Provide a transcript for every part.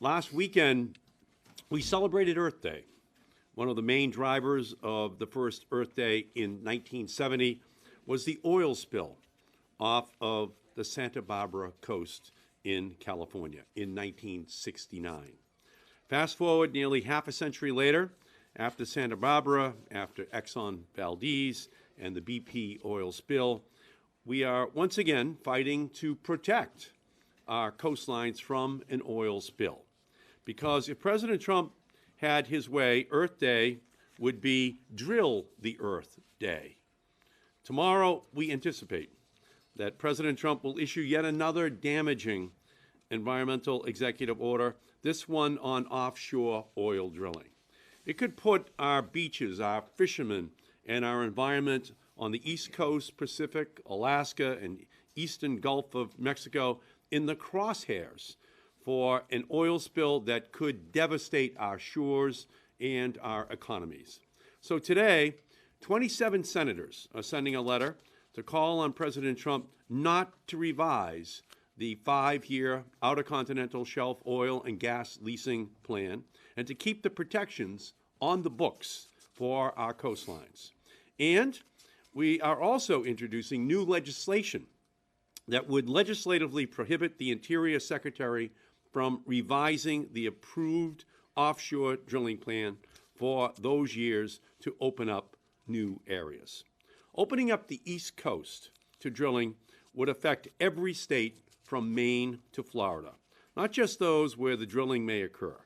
Last weekend, we celebrated Earth Day. One of the main drivers of the first Earth Day in 1970 was the oil spill off of the Santa Barbara coast in California in 1969. Fast forward nearly half a century later, after Santa Barbara, after Exxon Valdez and the BP oil spill, we are once again fighting to protect our coastlines from an oil spill. Because if President Trump had his way, Earth Day would be Drill the Earth Day. Tomorrow, we anticipate that President Trump will issue yet another damaging environmental executive order, this one on offshore oil drilling. It could put our beaches, our fishermen, and our environment on the East Coast, Pacific, Alaska, and eastern Gulf of Mexico in the crosshairs for an oil spill that could devastate our shores and our economies. So today, 27 senators are sending a letter to call on President Trump not to revise the 5-year Outer Continental Shelf oil and gas leasing plan and to keep the protections on the books for our coastlines. And we are also introducing new legislation that would legislatively prohibit the Interior Secretary from revising the approved offshore drilling plan for those years to open up new areas. Opening up the East Coast to drilling would affect every state from Maine to Florida, not just those where the drilling may occur.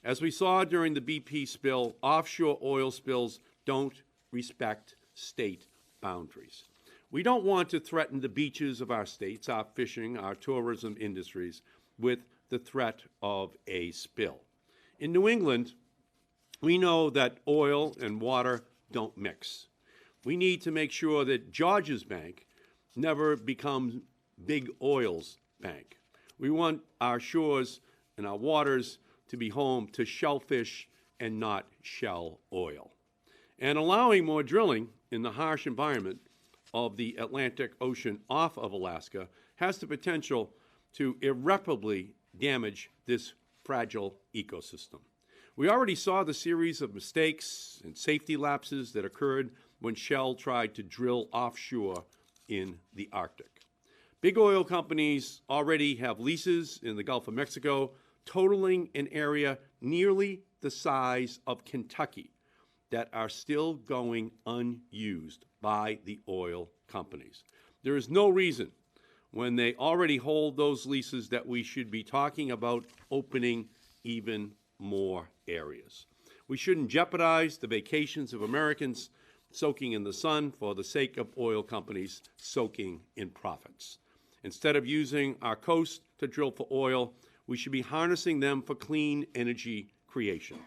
As we saw during the BP spill, offshore oil spills don't respect state boundaries. We don't want to threaten the beaches of our states, our fishing, our tourism industries, with the threat of a spill. In New England, we know that oil and water don't mix. We need to make sure that George's Bank never becomes Big Oil's bank. We want our shores and our waters to be home to shellfish and not shell oil. And allowing more drilling in the harsh environment of the Atlantic Ocean off of Alaska has the potential to irreparably damage this fragile ecosystem. We already saw the series of mistakes and safety lapses that occurred when Shell tried to drill offshore in the Arctic. Big oil companies already have leases in the Gulf of Mexico totaling an area nearly the size of Kentucky that are still going unused by the oil companies. There is no reason when they already hold those leases that we should be talking about opening even more areas. We shouldn't jeopardize the vacations of Americans soaking in the sun for the sake of oil companies soaking in profits. Instead of using our coast to drill for oil, we should be harnessing them for clean energy creation.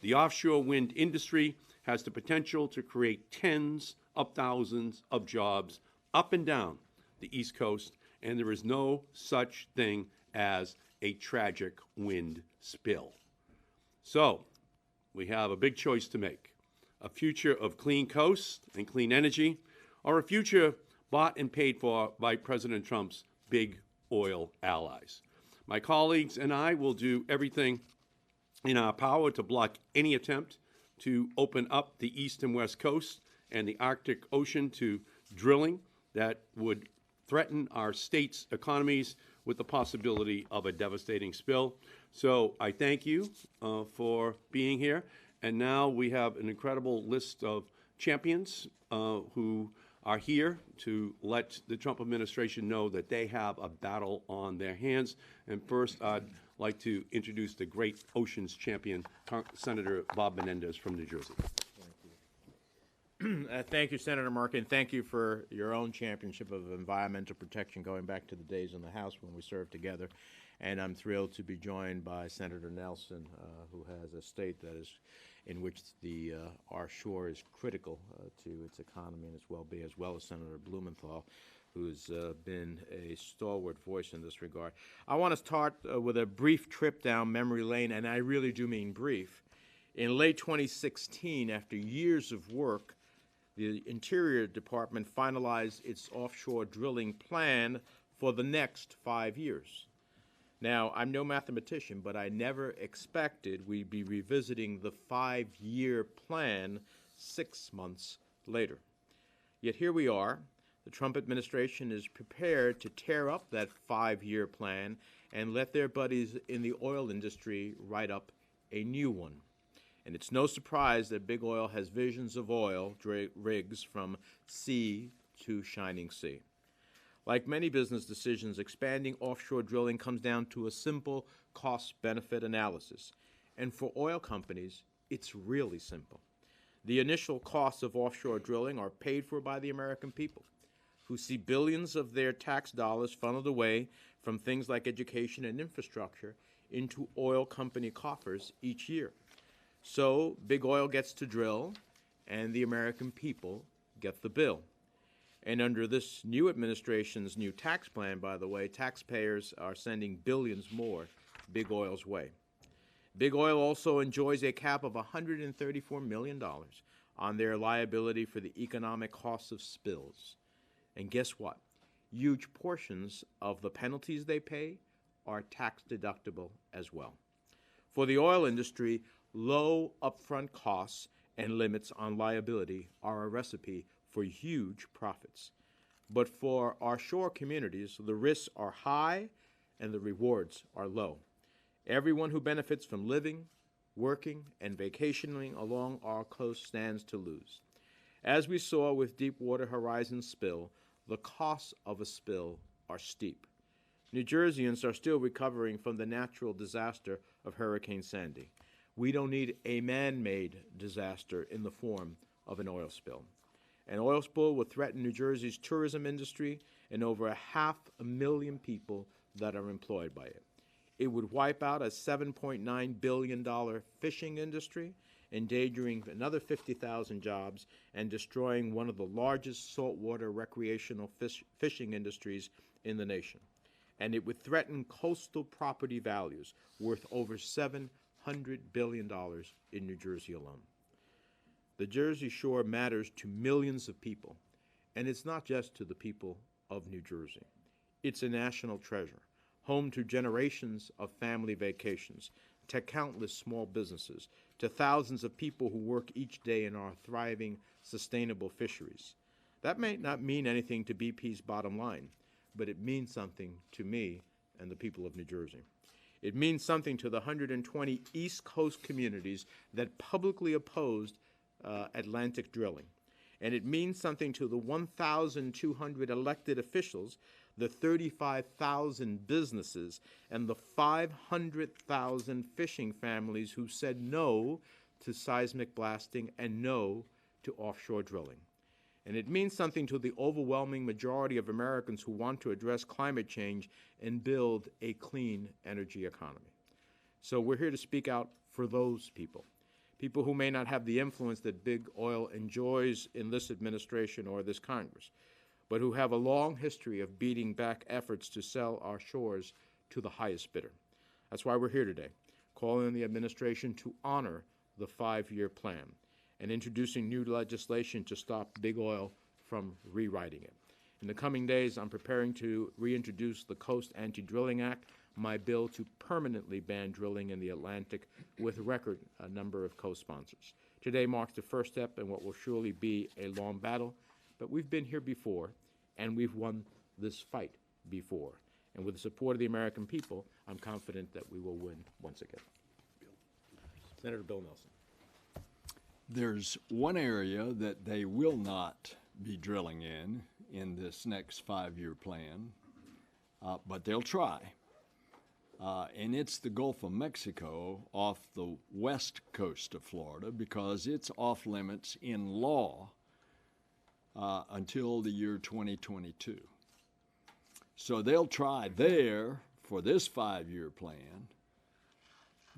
The offshore wind industry has the potential to create tens of thousands of jobs up and down the East Coast, and there is no such thing as a tragic wind spill. So, we have a big choice to make: a future of clean coasts and clean energy, or a future bought and paid for by President Trump's big oil allies. My colleagues and I will do everything in our power to block any attempt to open up the East and West Coast and the Arctic Ocean to drilling that would threaten our states' economies with the possibility of a devastating spill. So I thank you for being here. And now we have an incredible list of champions who are here to let the Trump administration know that they have a battle on their hands. And first, I'd like to introduce the great oceans champion, Senator Bob Menendez from New Jersey. Thank you, Senator Markey, and thank you for your own championship of environmental protection going back to the days in the House when we served together. And I'm thrilled to be joined by Senator Nelson, who has a state that is in which our shore is critical to its economy and its well-being, as well as Senator Blumenthal, who's been a stalwart voice in this regard. I want to start with a brief trip down memory lane, and I really do mean brief. In late 2016, after years of work, the Interior Department finalized its offshore drilling plan for the next 5 years. Now, I'm no mathematician, but I never expected we'd be revisiting the 5-year plan 6 months later. Yet here we are. The Trump administration is prepared to tear up that 5-year plan and let their buddies in the oil industry write up a new one. And it's no surprise that Big Oil has visions of oil rigs from sea to shining sea. Like many business decisions, expanding offshore drilling comes down to a simple cost-benefit analysis. And for oil companies, it's really simple. The initial costs of offshore drilling are paid for by the American people, who see billions of their tax dollars funneled away from things like education and infrastructure into oil company coffers each year. So Big Oil gets to drill, and the American people get the bill. And under this new administration's new tax plan, by the way, taxpayers are sending billions more Big Oil's way. Big Oil also enjoys a cap of $134 million on their liability for the economic costs of spills. And guess what? Huge portions of the penalties they pay are tax deductible as well. For the oil industry, low upfront costs and limits on liability are a recipe for huge profits. But for our shore communities, the risks are high and the rewards are low. Everyone who benefits from living, working, and vacationing along our coast stands to lose. As we saw with Deepwater Horizon spill, the costs of a spill are steep. New Jerseyans are still recovering from the natural disaster of Hurricane Sandy. We don't need a man-made disaster in the form of an oil spill. An oil spill will threaten New Jersey's tourism industry and over 500,000 people that are employed by it. It would wipe out a $7.9 billion fishing industry, endangering another 50,000 jobs and destroying one of the largest saltwater recreational fishing industries in the nation. And it would threaten coastal property values worth over $700 billion in New Jersey alone. The Jersey Shore matters to millions of people, and it's not just to the people of New Jersey. It's a national treasure, home to generations of family vacations, to countless small businesses, to thousands of people who work each day in our thriving, sustainable fisheries. That may not mean anything to BP's bottom line, but it means something to me and the people of New Jersey. It means something to the 120 East Coast communities that publicly opposed Atlantic drilling. And it means something to the 1,200 elected officials, the 35,000 businesses, and the 500,000 fishing families who said no to seismic blasting and no to offshore drilling. And it means something to the overwhelming majority of Americans who want to address climate change and build a clean energy economy. So we're here to speak out for those people. People who may not have the influence that Big Oil enjoys in this administration or this Congress, but who have a long history of beating back efforts to sell our shores to the highest bidder. That's why we're here today, calling on the administration to honor the 5-year plan and introducing new legislation to stop Big Oil from rewriting it. In the coming days, I'm preparing to reintroduce the Coast Anti-Drilling Act, my bill to permanently ban drilling in the Atlantic with a record number of co-sponsors. Today marks the first step in what will surely be a long battle, but we've been here before, and we've won this fight before. And with the support of the American people, I'm confident that we will win once again. Senator Bill Nelson. There's one area that they will not be drilling in this next 5-year plan, but they'll try. And it's the Gulf of Mexico off the west coast of Florida because it's off limits in law until the year 2022. So they'll try there for this 5-year plan,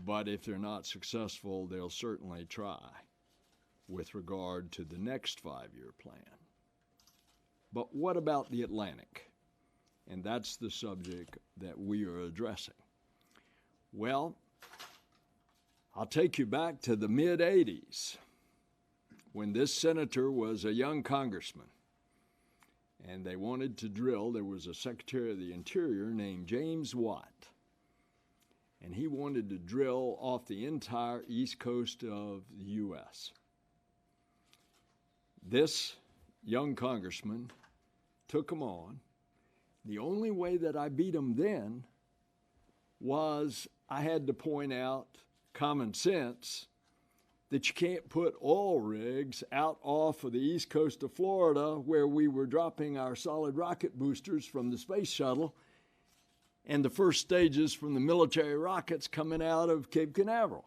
but if they're not successful, they'll certainly try with regard to the next 5-year plan. But what about the Atlantic? And that's the subject that we are addressing. Well, I'll take you back to the mid-'80s when this senator was a young congressman and they wanted to drill. There was a Secretary of the Interior named James Watt, and he wanted to drill off the entire east coast of the U.S. This young congressman took him on. The only way that I beat him then was I had to point out common sense that you can't put oil rigs out off of the east coast of Florida where we were dropping our solid rocket boosters from the space shuttle and the first stages from the military rockets coming out of Cape Canaveral.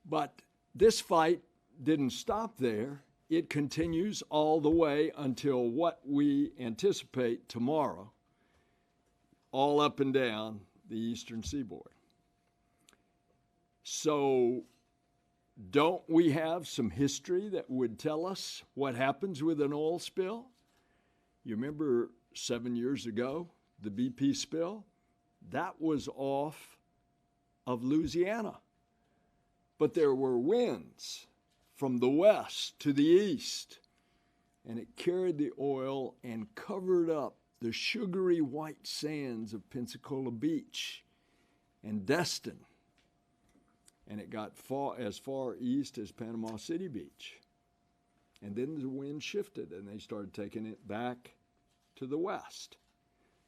But this fight didn't stop there. It continues all the way until what we anticipate tomorrow, all up and down the eastern seaboard. So don't we have some history that would tell us what happens with an oil spill? You remember 7 years ago, the BP spill? That was off of Louisiana. But there were winds from the west to the east, and it carried the oil and covered up the sugary white sands of Pensacola Beach and Destin. And it got as far east as Panama City Beach. And then the wind shifted and they started taking it back to the west.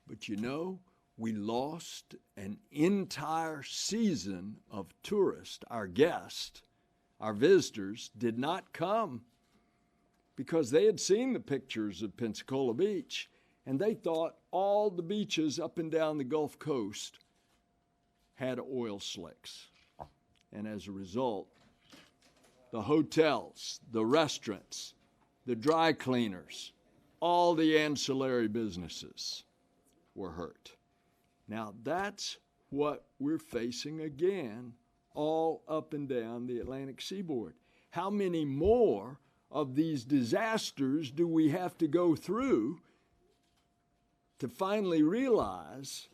But you know, we lost an entire season of tourists. Our guests, our visitors, did not come because they had seen the pictures of Pensacola Beach and they thought all the beaches up and down the Gulf Coast had oil slicks. And as a result, the hotels, the restaurants, the dry cleaners, all the ancillary businesses were hurt. Now that's what we're facing again all up and down the Atlantic seaboard. How many more of these disasters do we have to go through to finally realize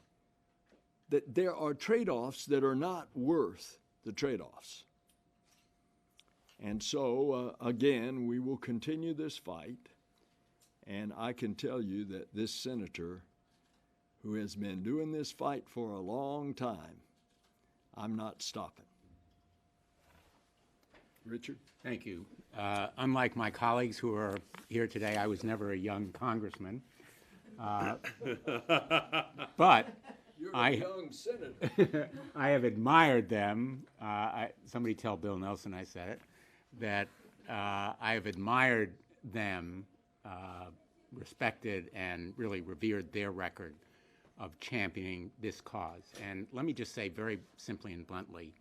that there are trade-offs that are not worth the trade-offs? And so, again, we will continue this fight, and I can tell you that this senator who has been doing this fight for a long time, I'm not stopping. Richard? Thank you. Unlike my colleagues who are here today, I was never a young congressman. But You're a young senator. I have admired them. Somebody tell Bill Nelson I said it, that I have admired them, respected, and really revered their record of championing this cause. And let me just say very simply and bluntly,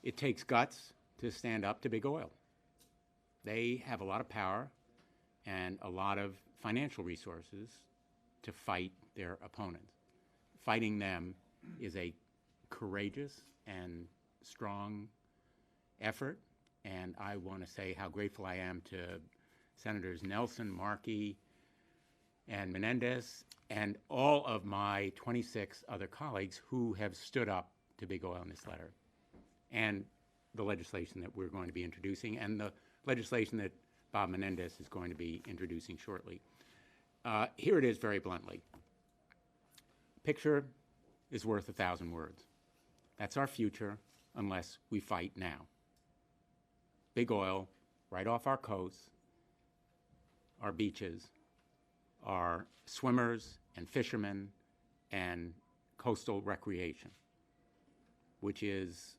it takes guts to stand up to big oil. They have a lot of power and a lot of financial resources to fight their opponents. Fighting them is a courageous and strong effort, and I want to say how grateful I am to Senators Nelson, Markey, and Menendez, and all of my 26 other colleagues who have stood up to big oil in this letter, and the legislation that we're going to be introducing, and the legislation that Bob Menendez is going to be introducing shortly. Here it is very bluntly. Picture is worth 1,000 words. That's our future unless we fight now. Big oil right off our coasts, our beaches, our swimmers and fishermen and coastal recreation, which is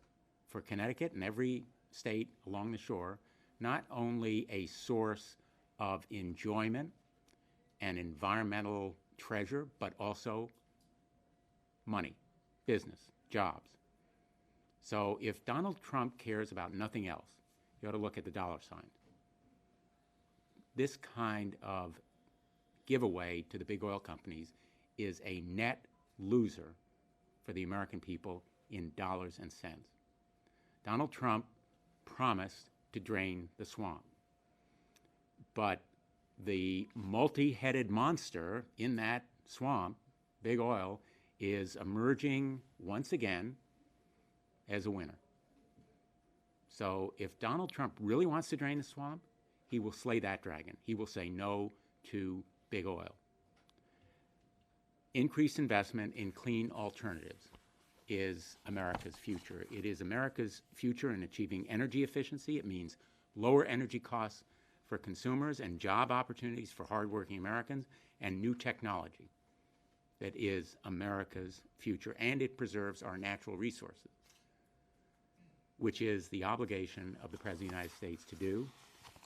for Connecticut and every state along the shore, not only a source of enjoyment and environmental treasure, but also money, business, jobs. So if Donald Trump cares about nothing else, you ought to look at the dollar sign. This kind of giveaway to the big oil companies is a net loser for the American people in dollars and cents. Donald Trump promised to drain the swamp, but the multi-headed monster in that swamp, big oil, is emerging once again as a winner. So if Donald Trump really wants to drain the swamp, he will slay that dragon. He will say no to big oil. Increased investment in clean alternatives. is America's future. It is America's future in achieving energy efficiency. It means lower energy costs for consumers and job opportunities for hardworking Americans, and new technology that is America's future. And it preserves our natural resources, which is the obligation of the President of the United States to do,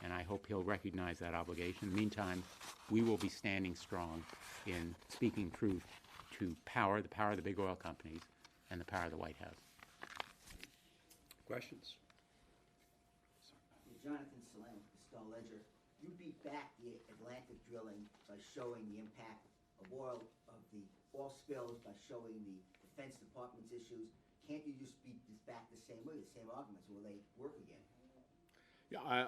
and I hope he'll recognize that obligation. In the meantime, we will be standing strong in speaking truth to the power of the big oil companies and the power of the White House. Questions? Jonathan Salam with the Star Ledger. You beat back the Atlantic drilling by showing the impact of oil spills, by showing the Defense Department's issues. Can't you just beat this back the same way, the same arguments? Will they work again? Yeah,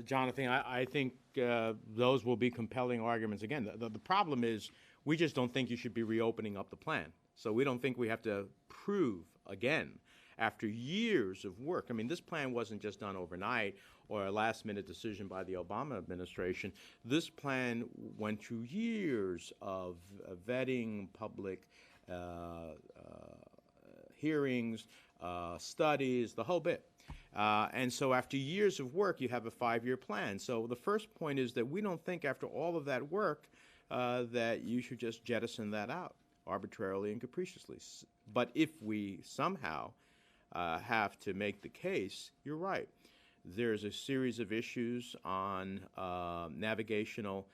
Jonathan, I think those will be compelling arguments again. The problem is we just don't think you should be reopening up the plan. So we don't think we have to prove again after years of work. I mean, this plan wasn't just done overnight or a last-minute decision by the Obama administration. This plan went through years of vetting, public hearings, studies, the whole bit. And so after years of work, you have a 5-year plan. So the first point is that we don't think after all of that work that you should just jettison that out arbitrarily and capriciously. But if we somehow have to make the case, you're right. There's a series of issues on navigational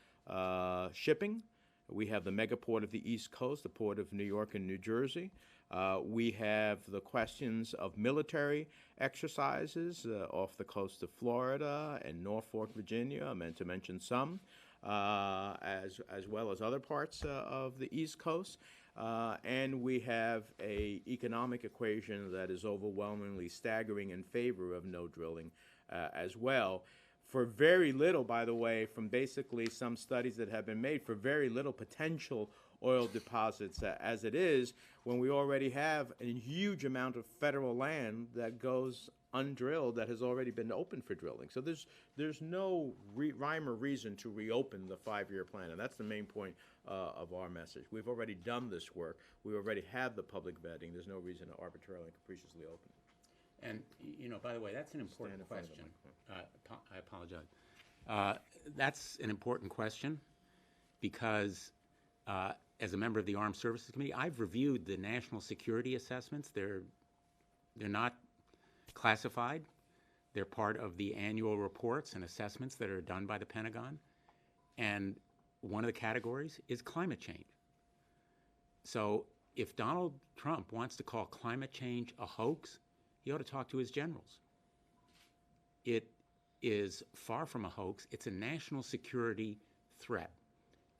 shipping. We have the megaport of the East Coast, the port of New York and New Jersey. We have the questions of military exercises off the coast of Florida and Norfolk, Virginia, I meant to mention some, as well as other parts of the East Coast. And we have an economic equation that is overwhelmingly staggering in favor of no drilling as well. For very little, by the way, from basically some studies that have been made, for very little potential oil deposits as it is, when we already have a huge amount of federal land that goes undrilled that has already been open for drilling. So there's no rhyme or reason to reopen the 5-year plan, and that's the main point of our message. We've already done this work. We already have the public vetting. There's no reason to arbitrarily and capriciously open it. And, you know, by the way, that's an important question. I apologize. That's an important question because as a member of the Armed Services Committee, I've reviewed the national security assessments. They're not classified. They're part of the annual reports and assessments that are done by the Pentagon. And one of the categories is climate change. So if Donald Trump wants to call climate change a hoax, he ought to talk to his generals. It is far from a hoax. It's a national security threat.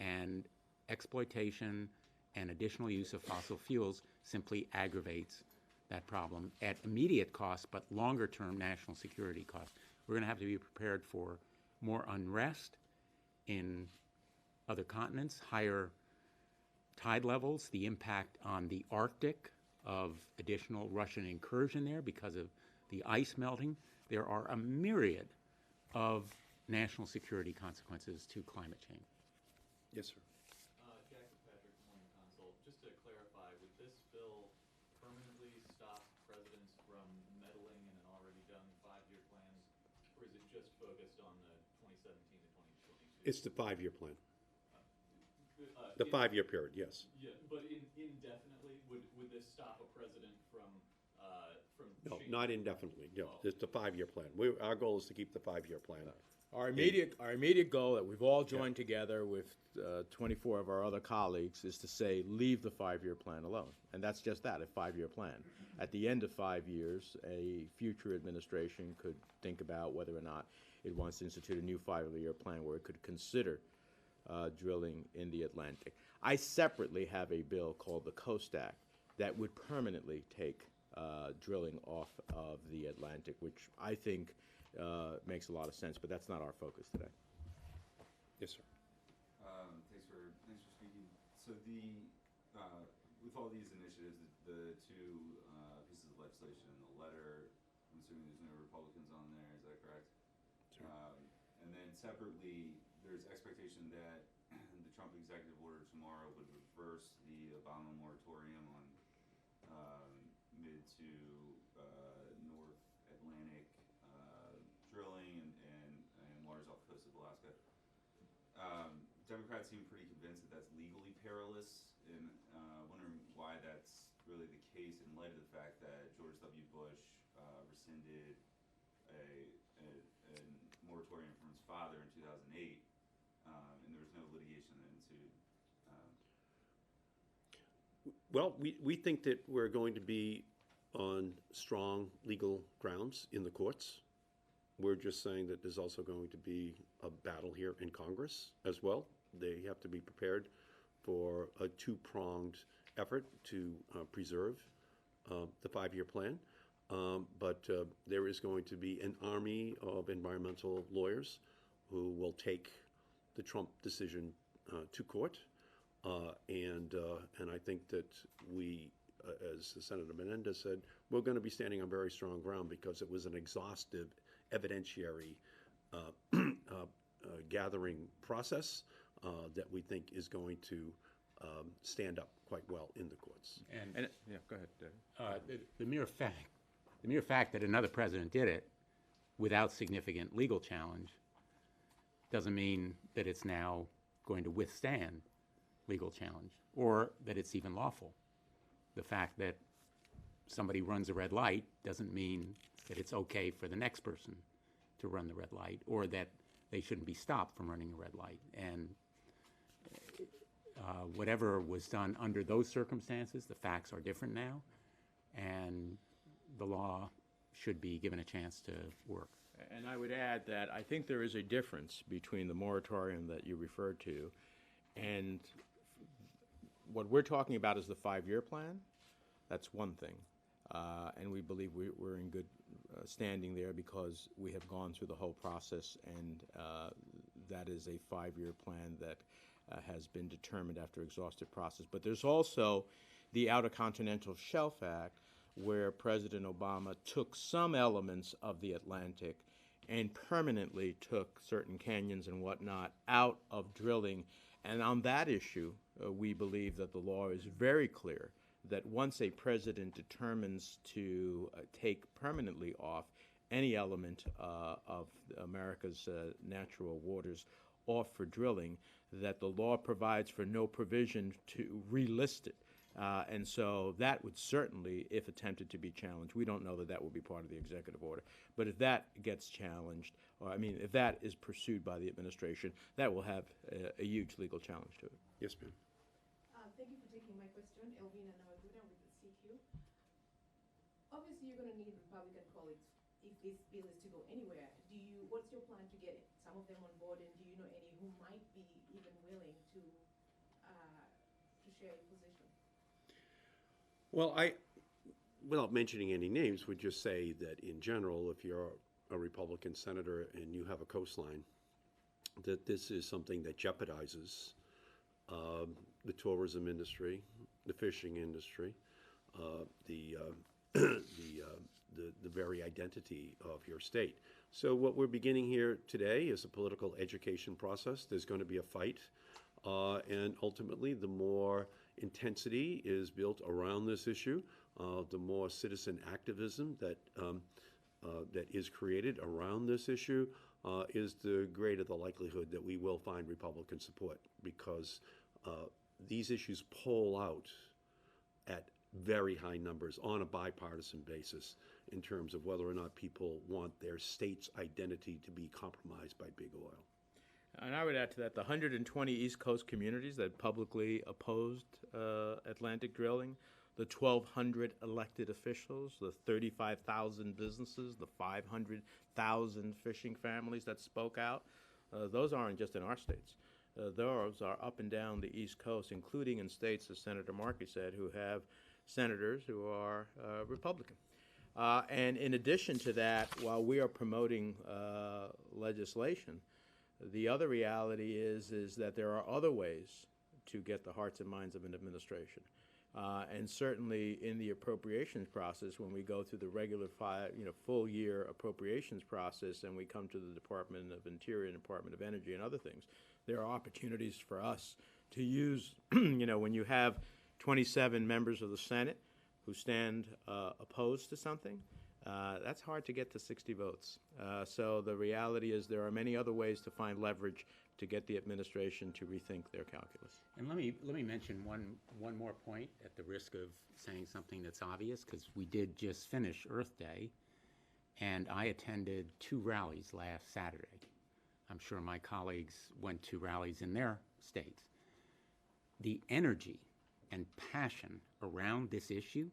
And exploitation and additional use of fossil fuels simply aggravates that problem at immediate cost, but longer-term national security cost. We're going to have to be prepared for more unrest in other continents, higher tide levels, the impact on the Arctic of additional Russian incursion there because of the ice melting. There are a myriad of national security consequences to climate change. Yes, sir. Jack Patrick, Morning Consult. Just to clarify, would this bill permanently stop presidents from meddling in an already done 5-year plan, or is it just focused on the 2017 to 2022? It's the 5-year plan. The 5-year period, yes. Yeah, but indefinitely, would this stop a president from No, changing? not indefinitely. No, Oh. it's the 5-year plan. Our goal is to keep the 5-year plan. Our immediate goal that we've all joined together with 24 of our other colleagues is to say, leave the 5-year plan alone. And that's just that, a 5-year plan. At the end of 5 years, a future administration could think about whether or not it wants to institute a new 5-year plan where it could consider drilling in the Atlantic. I separately have a bill called the Coast Act that would permanently take drilling off of the Atlantic, which I think makes a lot of sense, but that's not our focus today. Yes, sir. Thanks for speaking. So with all these initiatives, the two pieces of legislation and the letter, I'm assuming there's no Republicans on there. Is that correct? Sure. And then separately, there's expectation that the Trump executive order tomorrow would reverse the Obama moratorium on Democrats seem pretty convinced that that's legally perilous, and wondering why that's really the case in light of the fact that George W. Bush rescinded a moratorium from his father in 2008, and there was no litigation that ensued. Well, we think that we're going to be on strong legal grounds in the courts. We're just saying that there's also going to be a battle here in Congress as well. They have to be prepared for a two-pronged effort to preserve the five-year plan. But there is going to be an army of environmental lawyers who will take the Trump decision to court. And I think that we, as Senator Menendez said, we're going to be standing on very strong ground because it was an exhaustive evidentiary gathering process that we think is going to stand up quite well in the courts. And yeah, go ahead, David. The mere fact that another president did it without significant legal challenge doesn't mean that it's now going to withstand legal challenge or that it's even lawful. The fact that somebody runs a red light doesn't mean that it's okay for the next person to run the red light or that they shouldn't be stopped from running a red light. And whatever was done under those circumstances, the facts are different now, and the law should be given a chance to work. And I would add that I think there is a difference between the moratorium that you referred to and what we're talking about is the five-year plan. That's one thing. And we believe we're in good standing there because we have gone through the whole process, and that is a five-year plan that has been determined after exhaustive process. But there's also the Outer Continental Shelf Act, where President Obama took some elements of the Atlantic and permanently took certain canyons and whatnot out of drilling. And on that issue, we believe that the law is very clear that once a president determines to take permanently off any element of America's natural waters off for drilling, that the law provides for no provision to relist it. And so that would certainly, if attempted to be challenged, we don't know that that will be part of the executive order, but if that gets challenged, or I mean, if that is pursued by the administration, that will have a huge legal challenge to it. Yes, ma'am. Thank you for taking my question. Elvina Nawaguda with the CQ. Obviously, you're going to need Republican colleagues if this bill is to go anywhere. What's your plan to get some of them on board, and do you know any who might be even willing to share your position? Well, without mentioning any names, would just say that in general, if you're a Republican senator and you have a coastline, that this is something that jeopardizes the tourism industry, the fishing industry, the very identity of your state. So what we're beginning here today is a political education process. There's going to be a fight, and ultimately, the more intensity is built around this issue, the more citizen activism that is created around this issue, is the greater the likelihood that we will find Republican support, because these issues poll out at very high numbers on a bipartisan basis in terms of whether or not people want their state's identity to be compromised by big oil. And I would add to that the 120 East Coast communities that publicly opposed Atlantic drilling, the 1,200 elected officials, the 35,000 businesses, the 500,000 fishing families that spoke out, those aren't just in our states. Those are up and down the East Coast, including in states, as Senator Markey said, who have senators who are Republican. And in addition to that, while we are promoting legislation, the other reality is that there are other ways to get the hearts and minds of an administration. And certainly in the appropriations process, when we go through the regular full year appropriations process and we come to the Department of Interior and Department of Energy and other things, there are opportunities for us to use, when you have 27 members of the Senate who stand opposed to something, that's hard to get to 60 votes. So the reality is there are many other ways to find leverage to get the administration to rethink their calculus. And let me mention one more point at the risk of saying something that's obvious, because we did just finish Earth Day, and I attended 2 rallies last Saturday. I'm sure my colleagues went to rallies in their states. The energy and passion around this issue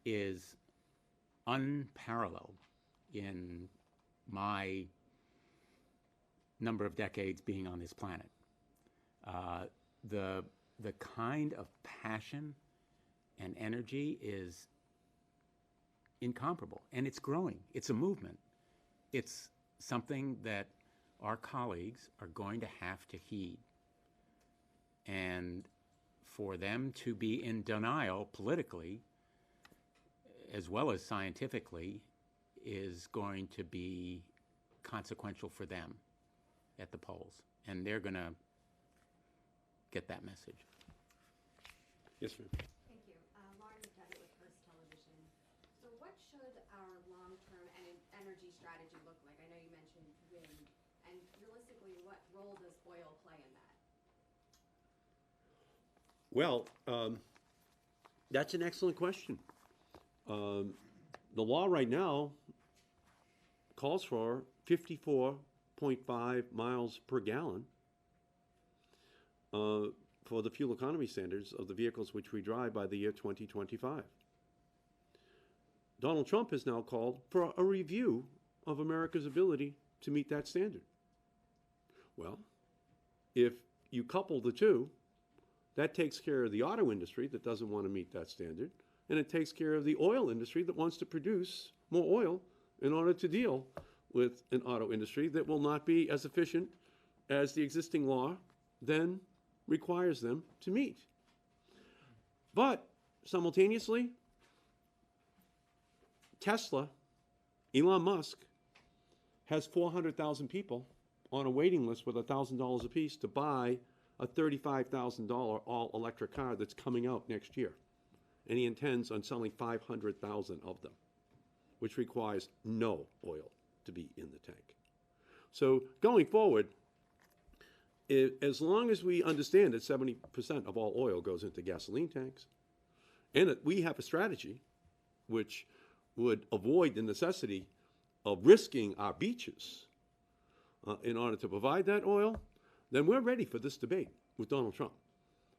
is unparalleled in my number of decades being on this planet. The kind of passion and energy is incomparable, and it's growing. It's a movement. It's something that our colleagues are going to have to heed. And for them to be in denial politically, as well as scientifically, is going to be consequential for them at the polls. And they're going to get that message. Yes, ma'am. Thank you. Lauren McDevitt with First Television. So what should our long-term energy strategy look like? I know you mentioned wind. And realistically, what role does oil play in that? Well, that's an excellent question. The law right now calls for 54.5 miles per gallon for the fuel economy standards of the vehicles which we drive by the year 2025. Donald Trump has now called for a review of America's ability to meet that standard. Well, if you couple the two, that takes care of the auto industry that doesn't want to meet that standard, and it takes care of the oil industry that wants to produce more oil in order to deal with an auto industry that will not be as efficient as the existing law then requires them to meet. But simultaneously, Tesla, Elon Musk, has 400,000 people on a waiting list with $1,000 apiece to buy a $35,000 all-electric car that's coming out next year. And he intends on selling 500,000 of them, which requires no oil to be in the tank. So going forward, as long as we understand that 70% of all oil goes into gasoline tanks, and that we have a strategy which would avoid the necessity of risking our beaches in order to provide that oil, then we're ready for this debate with Donald Trump,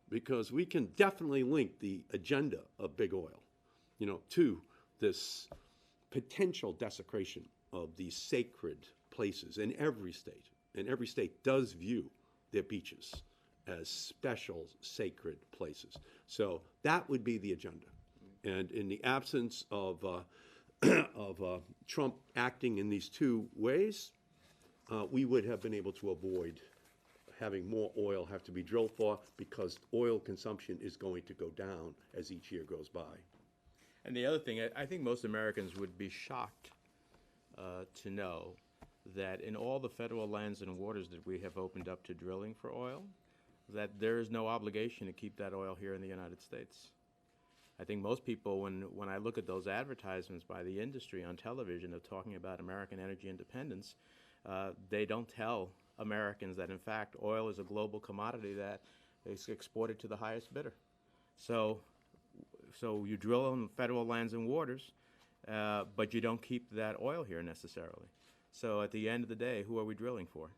because we can definitely link the agenda of big oil, to this potential desecration of these sacred places in every state. And every state does view their beaches as special sacred places. So that would be the agenda. And in the absence of Trump acting in these two ways, we would have been able to avoid having more oil have to be drilled for, because oil consumption is going to go down as each year goes by. And the other thing, I think most Americans would be shocked to know that in all the federal lands and waters that we have opened up to drilling for oil, that there is no obligation to keep that oil here in the United States. I think most people, when I look at those advertisements by the industry on television of talking about American energy independence, they don't tell Americans that, in fact, oil is a global commodity that is exported to the highest bidder. So you drill on federal lands and waters, but you don't keep that oil here necessarily. So at the end of the day, who are we drilling for?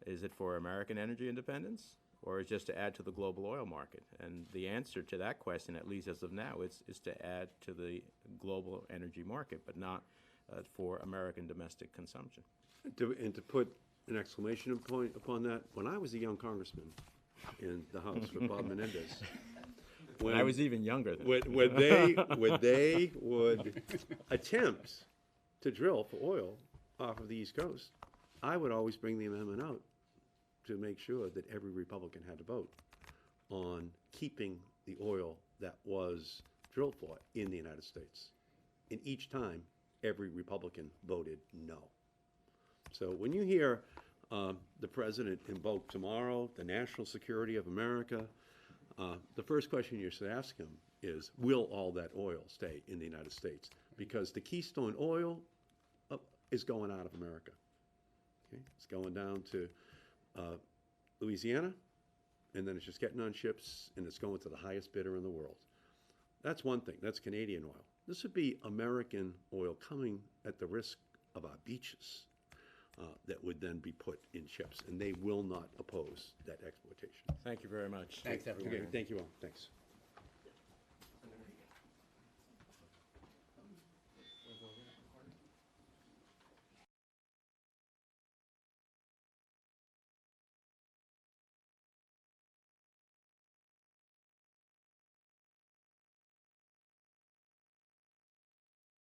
Is it for American energy independence, or is it just to add to the global oil market? And the answer to that question, at least as of now, is to add to the global energy market, but not for American domestic consumption. And to put an exclamation point upon that, when I was a young congressman in the House with Bob Menendez, when I was even younger than when they would attempt to drill for oil off of the East Coast, I would always bring the amendment out to make sure that every Republican had to vote on keeping the oil that was drilled for in the United States. And each time, every Republican voted no. So when you hear the president invoke tomorrow the national security of America, the first question you should ask him is, will all that oil stay in the United States? because the Keystone oil is going out of America. Okay? It's going down to Louisiana, and then it's just getting on ships, and it's going to the highest bidder in the world. That's one thing. That's Canadian oil. This would be American oil coming at the risk of our beaches that would then be put in ships, and they will not oppose that exploitation. Thank you very much. Thanks, everyone. Okay, thank you all. Thanks.